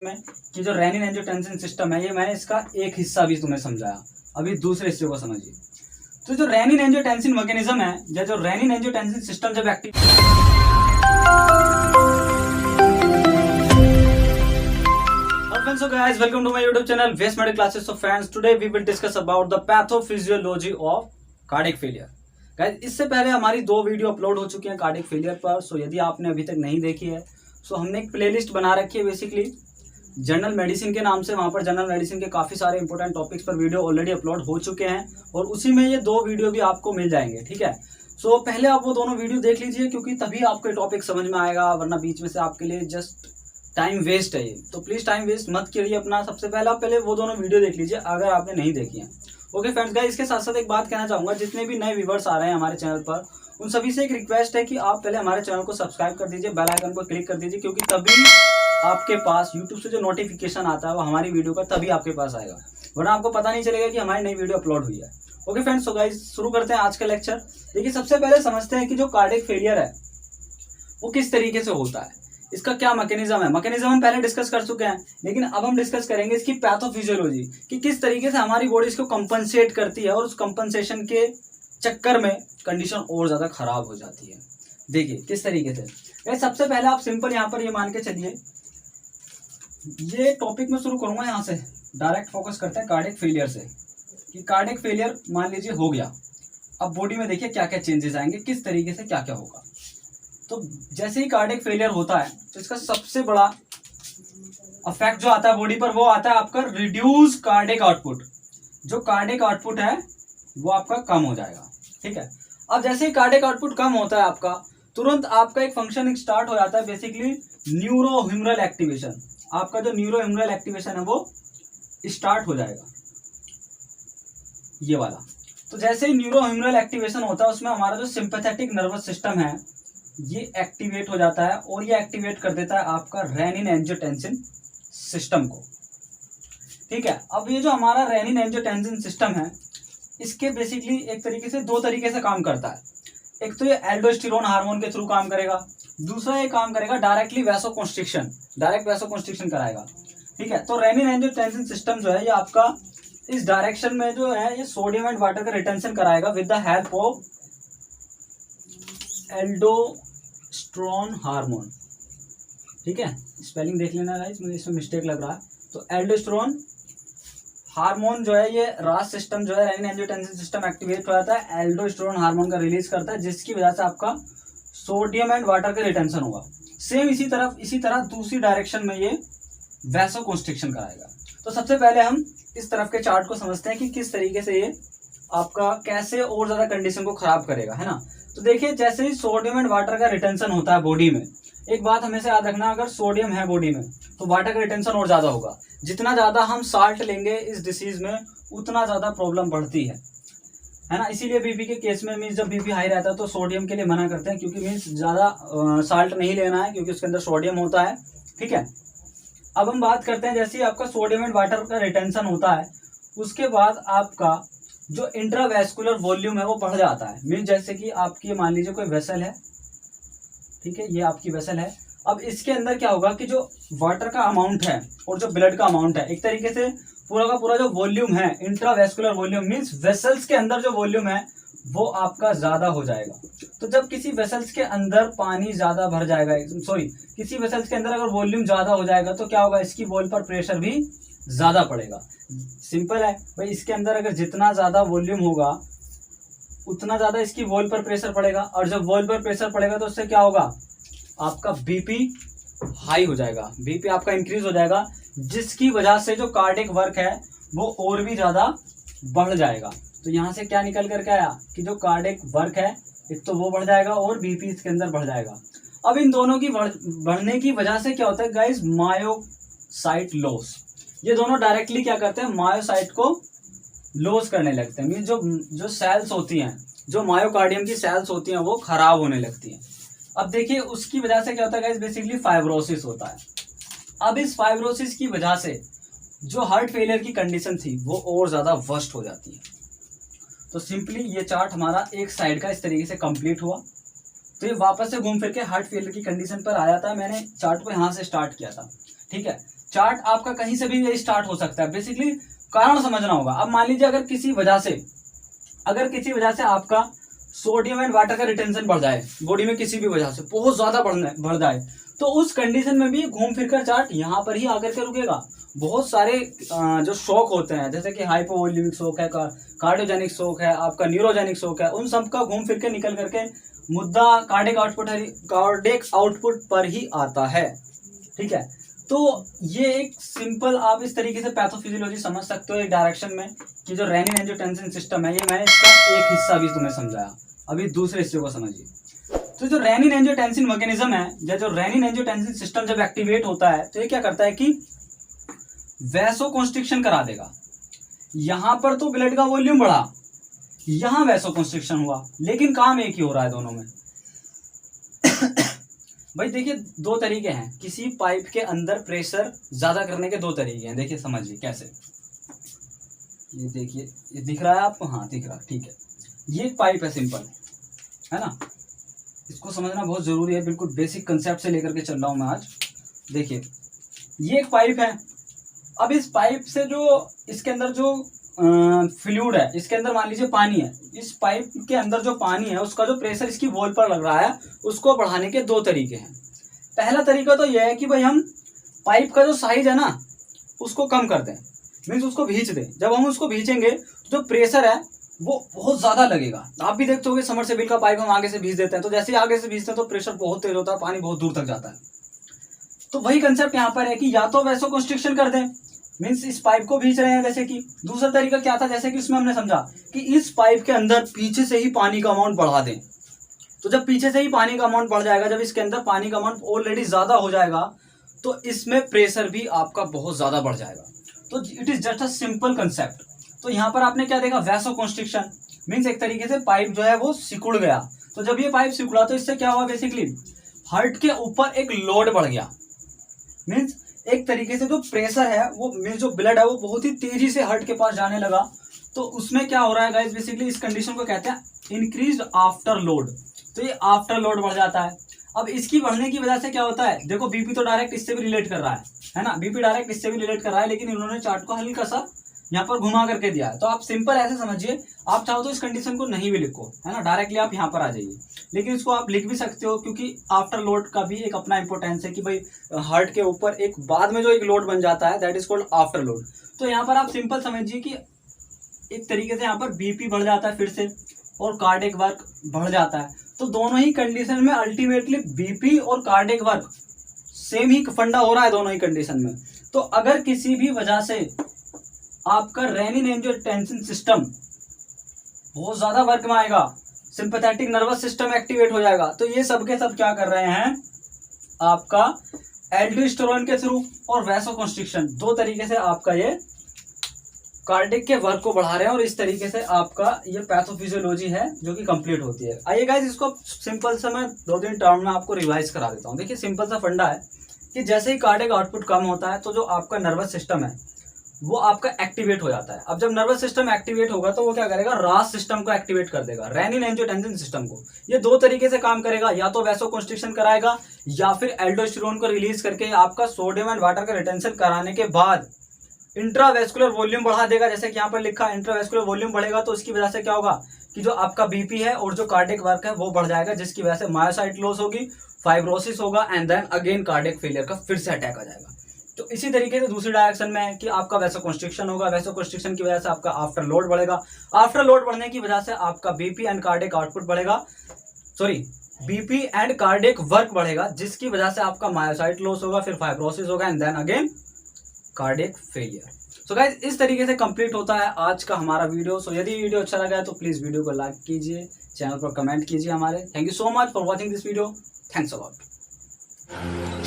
में कि जो रेनिन एंजियोटेंसिन सिस्टम है, ये मैंने इसका एक हिस्सा भी तुम्हें समझाया। अभी दूसरे हिस्से को समझिए। तो जो रेनिन एंजियोटेंसिन मैकेनिज्म है या जो रेनिन एंजियोटेंसिन सिस्टम जब active So guys, welcome to my YouTube channel West Medical Classes. So friends, today we will discuss about the pathophysiology of cardiac failure. Guys, इससे पहले हमारी 2 वीडियो अपलोड हो चुकी हैं कार्डियक फेलियर पर। सो यदि आपने अभी तक नहीं देखी है, सो हमने एक प्लेलिस्ट बना रखी है बेसिकली जनरल मेडिसिन के नाम से। वहाँ पर जनरल मेडिसिन के काफ़ी सारे इंपॉर्टेंट टॉपिक्स पर वीडियो ऑलरेडी अपलोड हो चुके हैं और उसी में ये 2 वीडियो भी आपको मिल जाएंगे। ठीक है, सो पहले आप वो दोनों वीडियो देख लीजिए क्योंकि तभी आपको टॉपिक समझ में आएगा, वरना बीच में से आपके लिए जस्ट टाइम वेस्ट है ये। तो प्लीज़ टाइम वेस्ट मत करिए अपना। सबसे पहले आप पहले वो दोनों वीडियो देख लीजिए अगर आपने नहीं देखी है। ओके फ्रेंड्स, गाइस इसके साथ साथ एक बात कहना चाहूँगा, जितने भी नए व्यूवर्स आ रहे हैं हमारे चैनल पर, उन सभी से एक रिक्वेस्ट है कि आप पहले हमारे चैनल को सब्सक्राइब कर दीजिए, बेल आइकन को क्लिक कर दीजिए, क्योंकि तभी आपके पास यूट्यूब से जो नोटिफिकेशन आता है वो हमारी वीडियो का तभी आपके पास आएगा, वरना आपको पता नहीं चलेगा कि हमारी नई वीडियो अपलोड हुई है। ओके फ्रेंड्स, सो गाइस शुरू करते हैं आज का लेक्चर। देखिए, सबसे पहले समझते हैं कि जो कार्डियक फेलियर है वो किस तरीके से होता है, इसका क्या मैकेनिज्म है। मैकेनिज्म हम पहले डिस्कस कर चुके हैं, लेकिन अब हम डिस्कस करेंगे इसकी पैथोफिजियोलॉजी कि किस तरीके से हमारी बॉडी इसको कंपनसेट करती है और उस कंपनसेशन के चक्कर में कंडीशन और ज़्यादा खराब हो जाती है। देखिए किस तरीके से। सबसे पहले आप सिंपल यहाँ पर ये मान के चलिए, ये टॉपिक मैं शुरू करूँगा यहाँ से, डायरेक्ट फोकस करते हैं कार्डियक फेलियर से कि कार्डियक फेलियर मान लीजिए हो गया। अब बॉडी में देखिए क्या क्या चेंजेस आएंगे, किस तरीके से क्या क्या होगा। तो जैसे ही कार्डियक फेलियर होता है तो इसका सबसे बड़ा इफेक्ट जो आता है बॉडी पर वो आता है आपका रिड्यूस कार्डियक आउटपुट। जो कार्डियक आउटपुट है वो आपका कम हो जाएगा। ठीक है, अब जैसे ही कार्डियक आउटपुट कम होता है आपका, तुरंत आपका एक फंक्शन स्टार्ट हो जाता है, बेसिकली न्यूरोह्यूमरल एक्टिवेशन। आपका जो न्यूरोह्यूमरल एक्टिवेशन है वो स्टार्ट हो जाएगा, ये वाला। तो जैसे ही न्यूरोह्यूमरल एक्टिवेशन होता है उसमें हमारा जो सिंपैथेटिक नर्वस सिस्टम है ये एक्टिवेट हो जाता है और ये एक्टिवेट कर देता है आपका रेनिन एंजियोटेंसिन सिस्टम को। ठीक है, अब ये जो हमारा रेनिन एंजियोटेंसिन सिस्टम है इसके बेसिकली एक तरीके से 2 तरीके से काम करता है। एक तो ये एल्डोस्टेरोन हार्मोन के थ्रू काम करेगा, दूसरा ये काम करेगा डायरेक्टली वैसोकंस्ट्रिक्शन, डायरेक्ट वैसोकंस्ट्रिक्शन कराएगा। ठीक है, तो रेनिन एंजियोटेंसिन सिस्टम जो है ये आपका इस डायरेक्शन में जो है ये सोडियम एंड वाटर का रिटेंशन कराएगा with the help of aldosterone hormone. ठीक है, स्पेलिंग देख लेना गाइस, मुझे इसमें मिस्टेक लग रहा है। तो एल्डोस्टेरोन हार्मोन जो है ये रास सिस्टम जो है रेनिन एंजियोटेंसिन सिस्टम एक्टिवेट हो जाता है, एल्डोस्टेरोन हार्मोन का रिलीज करता है, जिसकी वजह से आपका सोडियम एंड वाटर का रिटेंशन होगा। सेम इसी तरह दूसरी डायरेक्शन में ये वैसोकंस्ट्रिक्शन कराएगा। तो सबसे पहले हम इस तरफ के चार्ट को समझते हैं कि किस तरीके से ये आपका कैसे और ज्यादा कंडीशन को खराब करेगा, है ना। तो देखिए, जैसे ही सोडियम एंड वाटर का रिटेंशन होता है बॉडी में, एक बात हमेशा याद रखना, अगर सोडियम है बॉडी में तो वाटर का रिटेंशन और ज्यादा होगा। जितना ज्यादा हम साल्ट लेंगे इस डिसीज में उतना ज्यादा प्रॉब्लम बढ़ती है ना। इसीलिए बीपी के केस में मीन्स जब बीपी हाई रहता है तो सोडियम के लिए मना करते हैं, क्योंकि मीन्स ज्यादा साल्ट नहीं लेना है क्योंकि उसके अंदर सोडियम होता है। ठीक है, अब हम बात करते हैं जैसे ही आपका सोडियम एंड वाटर का रिटेंशन होता है उसके बाद आपका जो इंट्रावैस्कुलर वॉल्यूम है वो बढ़ जाता है। मीन जैसे कि आपकी मान लीजिए कोई वेसल है, ठीक है, ये आपकी वेसल है। अब इसके अंदर क्या होगा कि जो वाटर का अमाउंट है और जो ब्लड का अमाउंट है, एक तरीके से पूरा का पूरा जो वॉल्यूम है, इंट्रावैस्कुलर वॉल्यूम मीन्स वेसल्स के अंदर जो वॉल्यूम है वो आपका ज्यादा हो जाएगा। तो जब किसी वेसल्स के अंदर पानी ज्यादा भर जाएगा, किसी वेसल्स के अंदर अगर वॉल्यूम ज्यादा हो जाएगा तो क्या होगा, इसकी वॉल पर प्रेशर भी ज्यादा पड़ेगा। सिंपल है भाई, इसके अंदर अगर जितना ज्यादा वॉल्यूम होगा उतना ज्यादा इसकी वॉल पर प्रेशर पड़ेगा, और जब वॉल पर प्रेशर पड़ेगा तो उससे क्या होगा, आपका बीपी हाई हो जाएगा, बीपी आपका इंक्रीज हो जाएगा, जिसकी वजह से जो कार्डियक वर्क है वो और भी ज्यादा बढ़ जाएगा। तो यहाँ से क्या निकल करके आया कि जो कार्डियक वर्क है एक तो वो बढ़ जाएगा और बीपी इसके अंदर बढ़ जाएगा। अब इन दोनों की बढ़ने की वजह से क्या होता है गाइस, मायोसाइट लॉस। ये दोनों डायरेक्टली क्या करते हैं, मायोसाइट को लॉस करने लगते हैं। मीन जो सेल्स होती हैं, जो मायोकार्डियम की सेल्स होती हैं वो खराब होने लगती हैं। अब देखिए उसकी वजह से क्या होता है गाइस, बेसिकली फाइब्रोसिस होता है। अब इस फाइब्रोसिस की वजह से जो हार्ट फेलियर की कंडीशन थी वो और ज्यादा वर्स्ट हो जाती है। तो सिंपली ये चार्ट हमारा एक साइड का इस तरीके से कंप्लीट हुआ। तो ये वापस से घूम फिर के हार्ट फेलियर की कंडीशन पर आ जाता है। मैंने चार्ट को यहाँ से स्टार्ट किया था, ठीक है। चार्ट आपका कहीं से भी स्टार्ट हो सकता है। बेसिकली कारण समझना होगा। अब मान लीजिए अगर किसी वजह से आपका सोडियम एंड वाटर का रिटेंशन बढ़ जाए बॉडी में, किसी भी वजह से बहुत ज्यादा बढ़ जाए, तो उस कंडीशन में भी घूम फिरकर चार्ट यहाँ पर ही आकर के रुकेगा। बहुत सारे जो शॉक होते हैं, जैसे कि हाइपोवोल्यूमिक शॉक है, कार्डियोजेनिक शॉक है, आपका न्यूरोजेनिक शॉक है, उन सब का घूम फिर के निकल करके मुद्दा कार्डिक आउटपुट पर ही आता है। ठीक है, तो ये एक सिंपल आप इस तरीके से पैथोफिजियोलॉजी समझ सकते हो एक डायरेक्शन में, कि जो रेनिन एंजियोटेंसिन सिस्टम है, ये मैंने इसका एक हिस्सा भी तुम्हें समझाया। अभी दूसरे हिस्से को समझिए। तो जो रेनिन एंजियोटेंसिन मैकेनिज्म है, या जो रेनिन एंजियोटेंसिन सिस्टम जब एक्टिवेट होता है, तो ये क्या करता है कि वैसोकंस्ट्रिक्शन करा देगा। यहां पर तो ब्लड का वॉल्यूम बढ़ा, यहां वैसोकंस्ट्रिक्शन हुआ, लेकिन काम एक ही हो रहा है दोनों में। भाई देखिए, दो तरीके हैं किसी पाइप के अंदर प्रेशर ज्यादा करने के, दो तरीके हैं। देखिए समझिए कैसे। ये देखिए, ये दिख रहा है आपको? हाँ दिख रहा, ठीक है। ये एक पाइप है, सिंपल है ना, इसको समझना बहुत जरूरी है। बिल्कुल बेसिक कंसेप्ट से लेकर के चल रहा हूं मैं आज। देखिए ये एक पाइप है। अब इस पाइप से जो इसके अंदर जो फ्लूइड है, इसके अंदर मान लीजिए पानी है, इस पाइप के अंदर जो पानी है उसका जो प्रेशर इसकी वॉल पर लग रहा है, उसको बढ़ाने के दो तरीके हैं। पहला तरीका तो यह है कि भाई हम पाइप का जो साइज है ना उसको कम कर दें, मीन्स उसको भींच दें। जब हम उसको भींचेंगे तो जो प्रेशर है वो बहुत ज्यादा लगेगा। आप भी देखते होंगे समरसेबिल का पाइप हम आगे से भींच देते हैं, तो जैसे ही आगे से भींचते हैं तो प्रेशर बहुत तेज होता है, पानी बहुत दूर तक जाता है। तो वही कंसेप्ट यहाँ पर है कि या तो वैसोकंस्ट्रिक्शन कर दें, मीन्स इस पाइप को भींच रहे हैं जैसे कि। दूसरा तरीका क्या था, जैसे कि इसमें हमने समझा कि इस पाइप के अंदर पीछे से ही पानी का अमाउंट बढ़ा दें। तो जब पीछे से ही पानी का अमाउंट बढ़ जाएगा, जब इसके अंदर पानी का अमाउंट ऑलरेडी ज्यादा हो जाएगा, तो इसमें प्रेशर भी आपका बहुत ज्यादा बढ़ जाएगा। तो it is just a simple concept. तो यहाँ पर आपने क्या देखा, वैसोकंस्ट्रिक्शन मीन्स एक तरीके से पाइप जो है वो सिकुड़ गया। तो जब ये पाइप सिकुड़ा तो इससे क्या हुआ, बेसिकली हार्ट के ऊपर एक लोड बढ़ गया। मीन्स एक तरीके से जो प्रेशर है वो, मीन्स जो ब्लड है वो बहुत ही तेजी से हार्ट के पास जाने लगा। तो उसमें क्या हो रहा है गाइस, बेसिकली इस कंडीशन को कहते हैं इंक्रीज्ड आफ्टर लोड। तो ये आफ्टर लोड बढ़ जाता है। अब इसकी बढ़ने की वजह से क्या होता है, देखो बीपी तो डायरेक्ट इससे भी रिलेट कर रहा है ना, बीपी डायरेक्ट इससे भी रिलेट कर रहा है, लेकिन इन्होंने चार्ट को हल्का सा यहाँ पर घुमा करके दिया है। तो आप सिंपल ऐसे समझिए, आप चाहो तो इस कंडीशन को नहीं भी लिखो, है ना, डायरेक्टली आप यहाँ पर आ जाइए, लेकिन इसको आप लिख भी सकते हो, क्योंकि आफ्टर लोड का भी एक अपना इंपॉर्टेंस है कि भाई हार्ट के ऊपर एक बाद में जो एक लोड बन जाता है, that is called after load. तो यहाँ पर आप सिंपल समझिए कि एक तरीके से यहाँ पर बीपी बढ़ जाता है फिर से, और कार्डियक वर्क बढ़ जाता है। तो दोनों ही कंडीशन में अल्टीमेटली बीपी और कार्डियक वर्क सेम ही फंडा हो रहा है दोनों ही कंडीशन में। तो अगर किसी भी वजह से आपका रेनिन एंजियोटेंसिन सिस्टम बहुत ज्यादा वर्क में आएगा, सिंपैथेटिक नर्वस सिस्टम एक्टिवेट हो जाएगा, तो ये सब के सब क्या कर रहे हैं, आपका एल्डोस्टेरोन के थ्रू और वैसोकंस्ट्रिक्शन, दो तरीके से आपका ये कार्डियक के वर्क को बढ़ा रहे हैं। और इस तरीके से आपका ये पैथोफिजियोलॉजी है जो कि कंप्लीट होती है। आइए गाइस, इसको सिंपल सा मैं 2-3 टर्म में आपको रिवाइज करा देता हूँ। देखिए सिंपल सा फंडा है कि जैसे ही कार्डियक आउटपुट कम होता है, तो जो आपका नर्वस सिस्टम है वो आपका एक्टिवेट हो जाता है। अब जब नर्वस सिस्टम एक्टिवेट होगा तो वो क्या करेगा, रास सिस्टम को एक्टिवेट कर देगा, रेनिन एंजियोटेंसिन सिस्टम को। ये दो तरीके से काम करेगा, या तो वैसोकंस्ट्रिक्शन कराएगा, या फिर एल्डोस्टेरोन को रिलीज करके आपका सोडियम एंड वाटर का रिटेंशन कराने के बाद इंट्रावेस्कुलर वॉल्यूम बढ़ा देगा। जैसे कि यहाँ पर लिखा है इंट्रावेस्कुलर वॉल्यूम बढ़ेगा, तो उसकी वजह से क्या होगा कि जो आपका बीपी है और जो कार्डियक वर्क है वो बढ़ जाएगा, जिसकी वजह से मायोसाइट लॉस होगी, फाइब्रोसिस होगा, and then again cardiac failure का फिर से अटैक आ जाएगा। तो इसी तरीके से दूसरी डायरेक्शन में है कि आपका वैसोकंस्ट्रिक्शन होगा, वैसोकंस्ट्रिक्शन की वजह से आपका आफ्टर लोड बढ़ेगा, आफ्टर लोड बढ़ने की वजह से आपका बीपी एंड कार्डियक आउटपुट बढ़ेगा, sorry BP and cardiac work बढ़ेगा, जिसकी वजह से आपका मायोसाइट लॉस होगा, फिर फाइब्रोसिस होगा, and then again cardiac failure. So guys, इस तरीके से कंप्लीट होता है आज का हमारा वीडियो। सो यदि वीडियो अच्छा लगा है तो प्लीज वीडियो को लाइक कीजिए, चैनल पर कमेंट कीजिए हमारे। Thank you so much for watching this video. Thanks a lot.